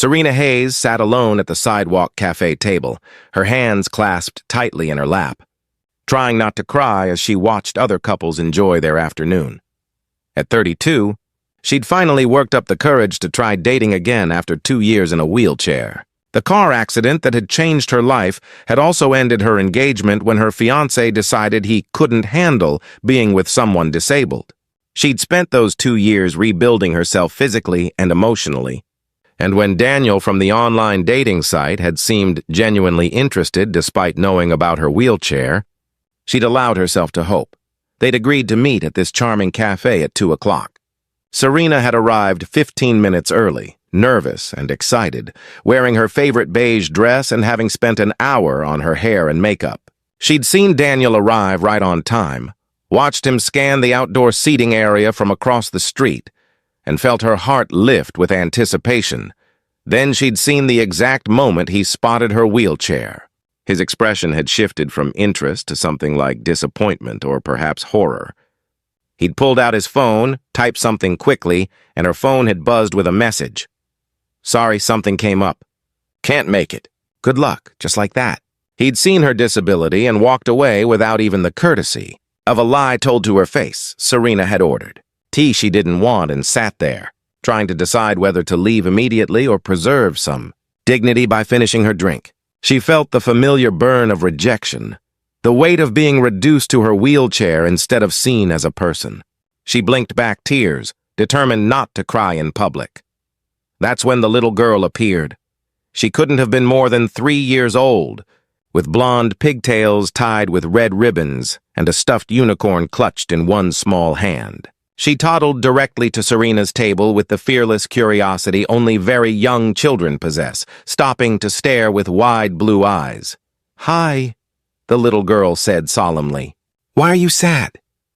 Serena Hayes sat alone at the sidewalk cafe table, her hands clasped tightly in her lap, trying not to cry as she watched other couples enjoy their afternoon. At 32, she'd finally worked up the courage to try dating again after 2 years in a wheelchair. The car accident that had changed her life had also ended her engagement when her fiancé decided he couldn't handle being with someone disabled. She'd spent those 2 years rebuilding herself physically and emotionally, and when Daniel from the online dating site had seemed genuinely interested despite knowing about her wheelchair, she'd allowed herself to hope. They'd agreed to meet at this charming cafe at 2 o'clock. Serena had arrived 15 minutes early, nervous and excited, wearing her favorite beige dress and having spent an hour on her hair and makeup. She'd seen Daniel arrive right on time, watched him scan the outdoor seating area from across the street, and felt her heart lift with anticipation. Then she'd seen the exact moment he spotted her wheelchair. His expression had shifted from interest to something like disappointment or perhaps horror. He'd pulled out his phone, typed something quickly, and her phone had buzzed with a message. "Sorry, something came up. Can't make it. Good luck," just like that. He'd seen her disability and walked away without even the courtesy of a lie told to her face. Serena had ordered tea she didn't want and sat there, trying to decide whether to leave immediately or preserve some dignity by finishing her drink. She felt the familiar burn of rejection, the weight of being reduced to her wheelchair instead of seen as a person. She blinked back tears, determined not to cry in public. That's when the little girl appeared. She couldn't have been more than 3 years old, with blonde pigtails tied with red ribbons and a stuffed unicorn clutched in one small hand. She toddled directly to Serena's table with the fearless curiosity only very young children possess, stopping to stare with wide blue eyes. "Hi," the little girl said solemnly. "Why are you sad?"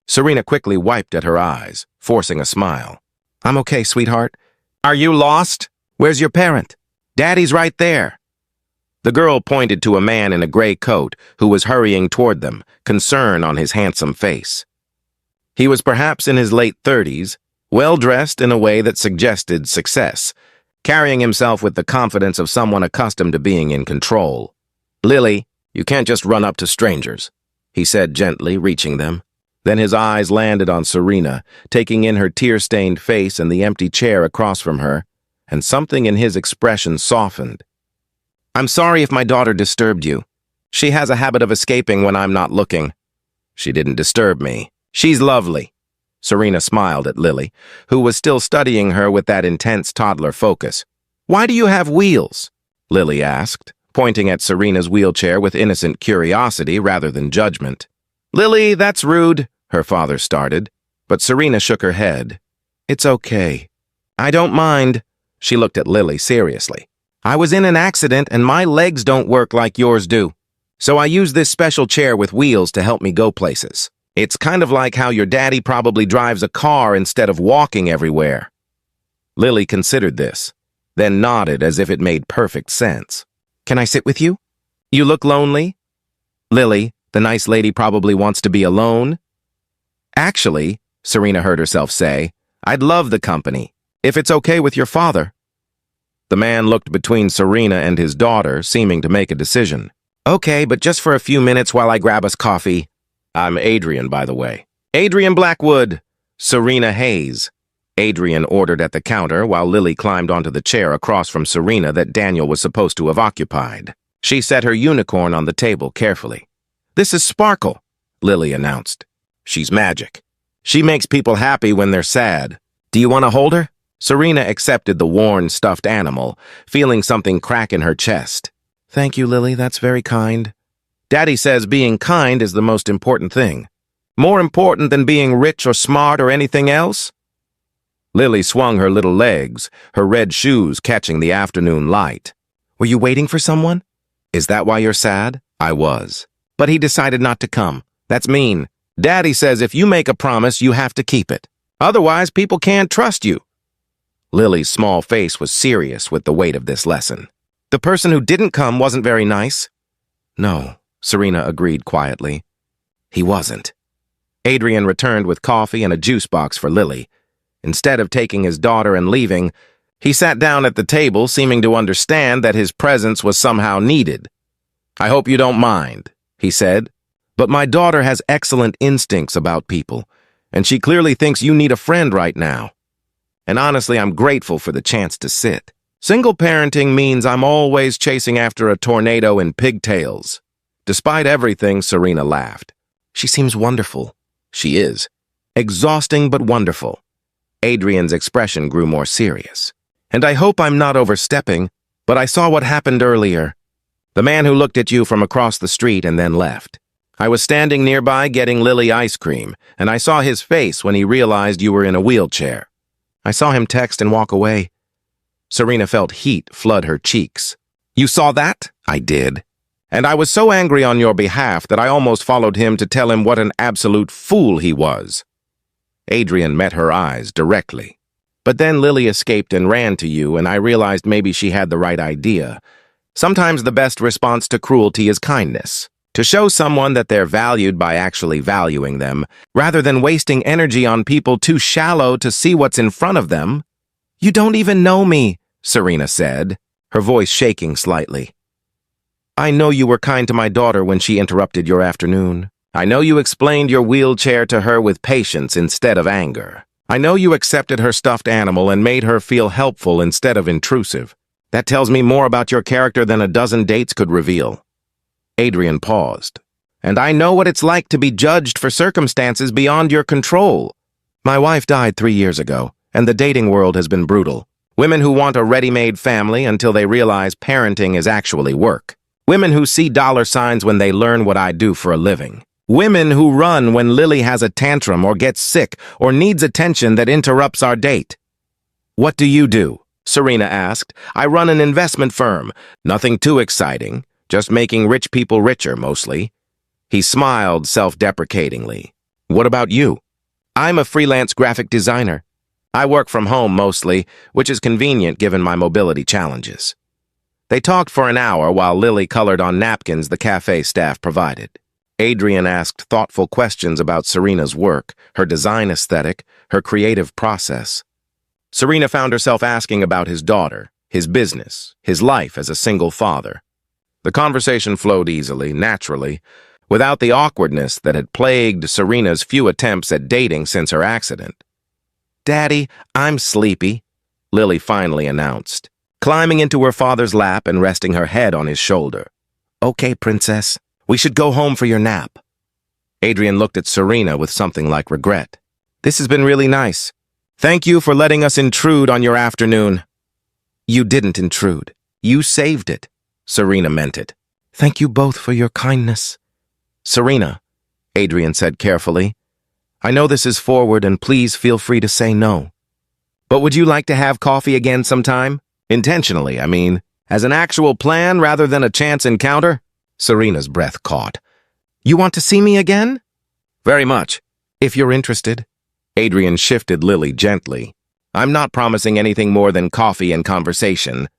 Serena quickly wiped at her eyes, forcing a smile. "I'm okay, sweetheart." "Are you lost? Where's your parent?" "Daddy's right there." The girl pointed to a man in a gray coat who was hurrying toward them, concern on his handsome face. He was perhaps in his late 30s, well-dressed in a way that suggested success, carrying himself with the confidence of someone accustomed to being in control. "Lily, you can't just run up to strangers," he said gently, reaching them. Then his eyes landed on Serena, taking in her tear-stained face and the empty chair across from her, and something in his expression softened. "I'm sorry if my daughter disturbed you. She has a habit of escaping when I'm not looking." "She didn't disturb me. She's lovely." Serena smiled at Lily, who was still studying her with that intense toddler focus. "Why do you have wheels?" Lily asked, pointing at Serena's wheelchair with innocent curiosity rather than judgment. "Lily, that's rude," her father started, but Serena shook her head. "It's okay. I don't mind." She looked at Lily seriously. "I was in an accident and my legs don't work like yours do. So I use this special chair with wheels to help me go places. It's kind of like how your daddy probably drives a car instead of walking everywhere." Lily considered this, then nodded as if it made perfect sense. "Can I sit with you? You look lonely." "Lily, the nice lady probably wants to be alone." "Actually," Serena heard herself say, "I'd love the company, if it's okay with your father." The man looked between Serena and his daughter, seeming to make a decision. "Okay, but just for a few minutes while I grab us coffee." "I'm Adrian, by the way." "Adrian Blackwood." "Serena Hayes," Adrian ordered at the counter while Lily climbed onto the chair across from Serena that Daniel was supposed to have occupied. She set her unicorn on the table carefully. "This is Sparkle," Lily announced. "She's magic. She makes people happy when they're sad. Do you want to hold her?" Serena accepted the worn, stuffed animal, feeling something crack in her chest. "Thank you, Lily. That's very kind." "Daddy says being kind is the most important thing. More important than being rich or smart or anything else." Lily swung her little legs, her red shoes catching the afternoon light. "Were you waiting for someone?" "Is that why you're sad?" "I was. But he decided not to come. That's mean. Daddy says if you make a promise, you have to keep it. Otherwise, people can't trust you." Lily's small face was serious with the weight of this lesson. "The person who didn't come wasn't very nice." "No," Serena agreed quietly. "He wasn't." Adrian returned with coffee and a juice box for Lily. Instead of taking his daughter and leaving, He sat down at the table, seeming to understand that his presence was somehow needed. "I hope you don't mind," he said, "but my daughter has excellent instincts about people, and she clearly thinks you need a friend right now. And honestly, I'm grateful for the chance to sit. Single parenting means I'm always chasing after a tornado in pigtails." Despite everything, Serena laughed. "She seems wonderful." "She is. Exhausting but wonderful." Adrian's expression grew more serious. "And I hope I'm not overstepping, but I saw what happened earlier. The man who looked at you from across the street and then left. I was standing nearby getting Lily ice cream, and I saw his face when he realized you were in a wheelchair. I saw him text and walk away." Serena felt heat flood her cheeks. "You saw that?" "I did. And I was so angry on your behalf that I almost followed him to tell him what an absolute fool he was." Adrian met her eyes directly. "But then Lily escaped and ran to you, and I realized maybe she had the right idea. Sometimes the best response to cruelty is kindness. To show someone that they're valued by actually valuing them, rather than wasting energy on people too shallow to see what's in front of them." "You don't even know me," Serena said, her voice shaking slightly. "I know you were kind to my daughter when she interrupted your afternoon. I know you explained your wheelchair to her with patience instead of anger. I know you accepted her stuffed animal and made her feel helpful instead of intrusive. That tells me more about your character than a dozen dates could reveal." Adrian paused. "And I know what it's like to be judged for circumstances beyond your control. My wife died 3 years ago, and the dating world has been brutal. Women who want a ready-made family until they realize parenting is actually work. Women who see dollar signs when they learn what I do for a living. Women who run when Lily has a tantrum or gets sick or needs attention that interrupts our date." "What do you do?" Serena asked. "I run an investment firm. Nothing too exciting, just making rich people richer, mostly." He smiled self-deprecatingly. "What about you?" "I'm a freelance graphic designer. I work from home mostly, which is convenient given my mobility challenges." They talked for an hour while Lily colored on napkins the cafe staff provided. Adrian asked thoughtful questions about Serena's work, her design aesthetic, her creative process. Serena found herself asking about his daughter, his business, his life as a single father. The conversation flowed easily, naturally, without the awkwardness that had plagued Serena's few attempts at dating since her accident. "Daddy, I'm sleepy," Lily finally announced, climbing into her father's lap and resting her head on his shoulder. "Okay, princess. We should go home for your nap." Adrian looked at Serena with something like regret. "This has been really nice. Thank you for letting us intrude on your afternoon." "You didn't intrude. You saved it." Serena meant it. "Thank you both for your kindness." "Serena," Adrian said carefully, "I know this is forward and please feel free to say no. But would you like to have coffee again sometime? Intentionally, I mean. As an actual plan rather than a chance encounter?" Serena's breath caught. "You want to see me again?" "Very much. If you're interested." Adrian shifted Lily gently. "I'm not promising anything more than coffee and conversation,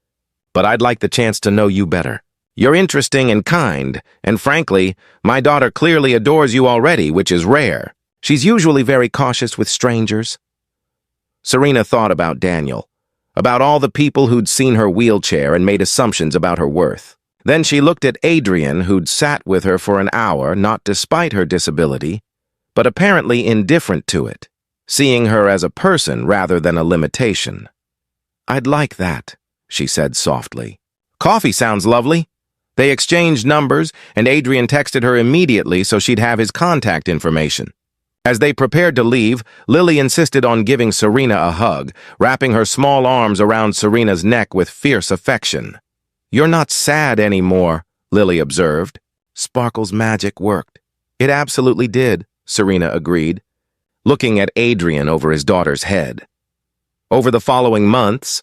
but I'd like the chance to know you better. You're interesting and kind, and frankly, my daughter clearly adores you already, which is rare. She's usually very cautious with strangers." Serena thought about Daniel, about all the people who'd seen her wheelchair and made assumptions about her worth. Then she looked at Adrian, who'd sat with her for an hour, not despite her disability, but apparently indifferent to it, seeing her as a person rather than a limitation. "I'd like that," she said softly. "Coffee sounds lovely." They exchanged numbers, and Adrian texted her immediately so she'd have his contact information. As they prepared to leave, Lily insisted on giving Serena a hug, wrapping her small arms around Serena's neck with fierce affection. "You're not sad anymore," Lily observed. Sparkle's magic worked. "It absolutely did," Serena agreed, looking at Adrian over his daughter's head. Over the following months,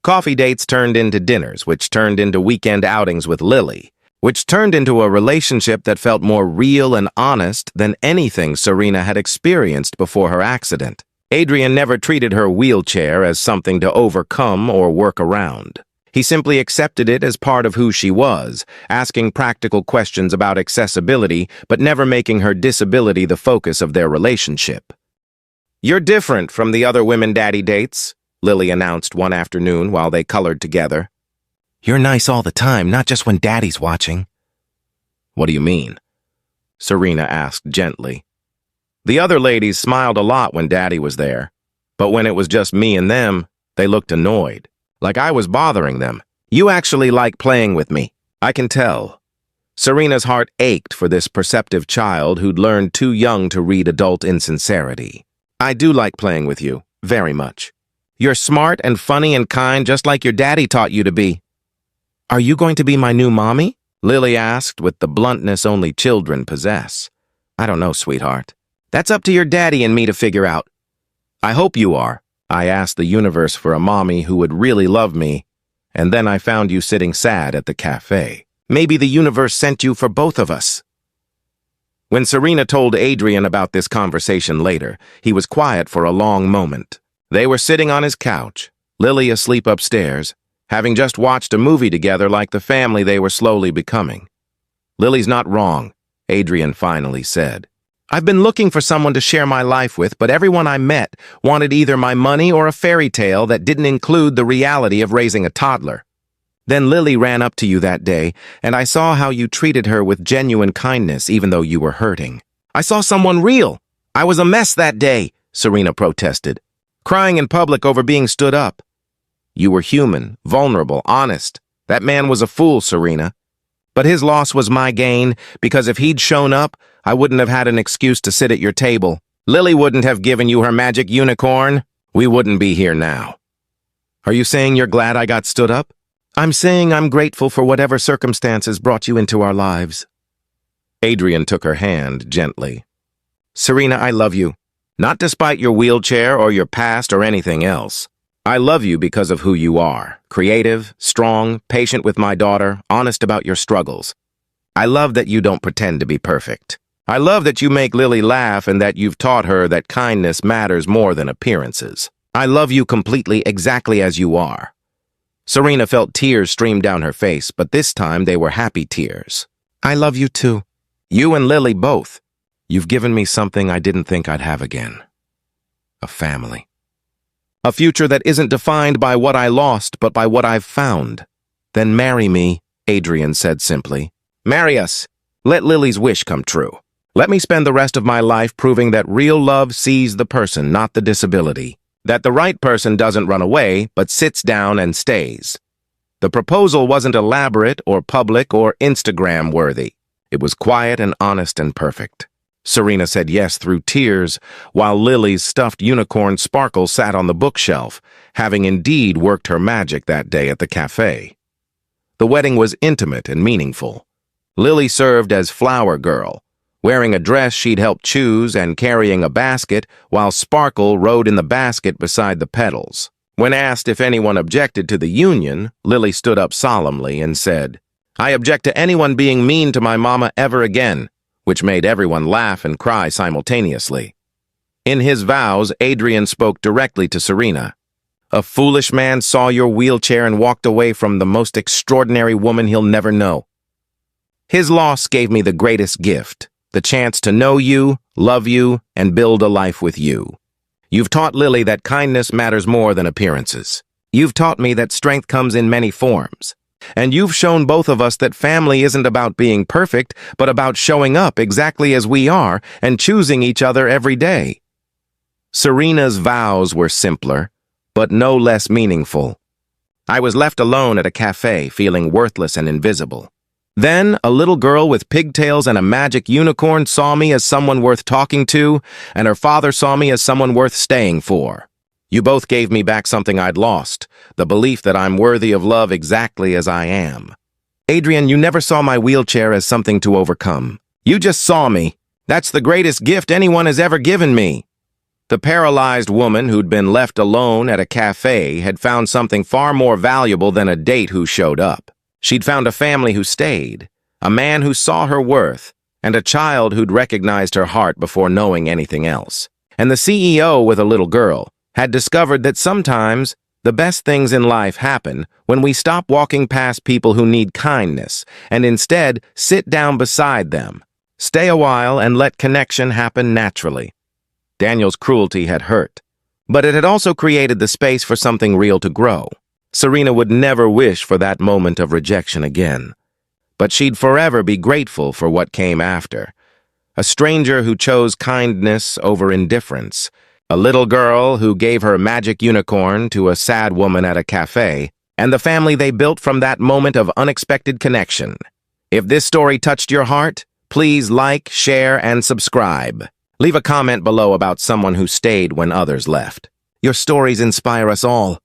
coffee dates turned into dinners, which turned into weekend outings with Lily, which turned into a relationship that felt more real and honest than anything Serena had experienced before her accident. Adrian never treated her wheelchair as something to overcome or work around. He simply accepted it as part of who she was, asking practical questions about accessibility, but never making her disability the focus of their relationship. "You're different from the other women Daddy dates," Lily announced one afternoon while they colored together. "You're nice all the time, not just when Daddy's watching." "What do you mean?" Serena asked gently. The other ladies smiled a lot when Daddy was there, but when it was just me and them, they looked annoyed, like I was bothering them. "You actually like playing with me. I can tell." Serena's heart ached for this perceptive child who'd learned too young to read adult insincerity. "I do like playing with you, very much. You're smart and funny and kind just like your daddy taught you to be." "Are you going to be my new mommy?" Lily asked with the bluntness only children possess. "I don't know, sweetheart. That's up to your daddy and me to figure out." "I hope you are. I asked the universe for a mommy who would really love me, and then I found you sitting sad at the cafe. Maybe the universe sent you for both of us." When Serena told Adrian about this conversation later, he was quiet for a long moment. They were sitting on his couch, Lily asleep upstairs, having just watched a movie together like the family they were slowly becoming. "Lily's not wrong," Adrian finally said. "I've been looking for someone to share my life with, but everyone I met wanted either my money or a fairy tale that didn't include the reality of raising a toddler. Then Lily ran up to you that day, and I saw how you treated her with genuine kindness even though you were hurting. I saw someone real. I was a mess that day," Serena protested, crying in public over being stood up. "You were human, vulnerable, honest. That man was a fool, Serena. But his loss was my gain, because if he'd shown up, I wouldn't have had an excuse to sit at your table. Lily wouldn't have given you her magic unicorn. We wouldn't be here now." "Are you saying you're glad I got stood up?" "I'm saying I'm grateful for whatever circumstances brought you into our lives." Adrian took her hand gently. "Serena, I love you. Not despite your wheelchair or your past or anything else. I love you because of who you are. Creative, strong, patient with my daughter, honest about your struggles. I love that you don't pretend to be perfect. I love that you make Lily laugh and that you've taught her that kindness matters more than appearances. I love you completely exactly as you are." Serena felt tears stream down her face, but this time they were happy tears. "I love you too. You and Lily both. You've given me something I didn't think I'd have again. A family. A future that isn't defined by what I lost, but by what I've found." "Then marry me," Adrian said simply. "Marry us. Let Lily's wish come true. Let me spend the rest of my life proving that real love sees the person, not the disability. That the right person doesn't run away, but sits down and stays." The proposal wasn't elaborate or public or Instagram-worthy. It was quiet and honest and perfect. Serena said yes through tears, while Lily's stuffed unicorn Sparkle sat on the bookshelf, having indeed worked her magic that day at the cafe. The wedding was intimate and meaningful. Lily served as flower girl, wearing a dress she'd helped choose and carrying a basket, while Sparkle rode in the basket beside the petals. When asked if anyone objected to the union, Lily stood up solemnly and said, "I object to anyone being mean to my mama ever again," which made everyone laugh and cry simultaneously. In his vows, Adrian spoke directly to Serena. "A foolish man saw your wheelchair and walked away from the most extraordinary woman he'll never know. His loss gave me the greatest gift, the chance to know you, love you, and build a life with you. You've taught Lily that kindness matters more than appearances. You've taught me that strength comes in many forms. And you've shown both of us that family isn't about being perfect, but about showing up exactly as we are and choosing each other every day." Serena's vows were simpler, but no less meaningful. "I was left alone at a cafe, feeling worthless and invisible. Then, a little girl with pigtails and a magic unicorn saw me as someone worth talking to, and her father saw me as someone worth staying for. You both gave me back something I'd lost, the belief that I'm worthy of love exactly as I am. Adrian, you never saw my wheelchair as something to overcome. You just saw me. That's the greatest gift anyone has ever given me." The paralyzed woman who'd been left alone at a cafe had found something far more valuable than a date who showed up. She'd found a family who stayed, a man who saw her worth, and a child who'd recognized her heart before knowing anything else. And the CEO with a little girl had discovered that sometimes the best things in life happen when we stop walking past people who need kindness and instead sit down beside them, stay a while, and let connection happen naturally. Daniel's cruelty had hurt, But it had also created the space for something real to grow. Serena would never wish for that moment of rejection again. But she'd forever be grateful for what came after. A stranger who chose kindness over indifference. A little girl who gave her magic unicorn to a sad woman at a cafe. And the family they built from that moment of unexpected connection. If this story touched your heart, please like, share, and subscribe. Leave a comment below about someone who stayed when others left. Your stories inspire us all.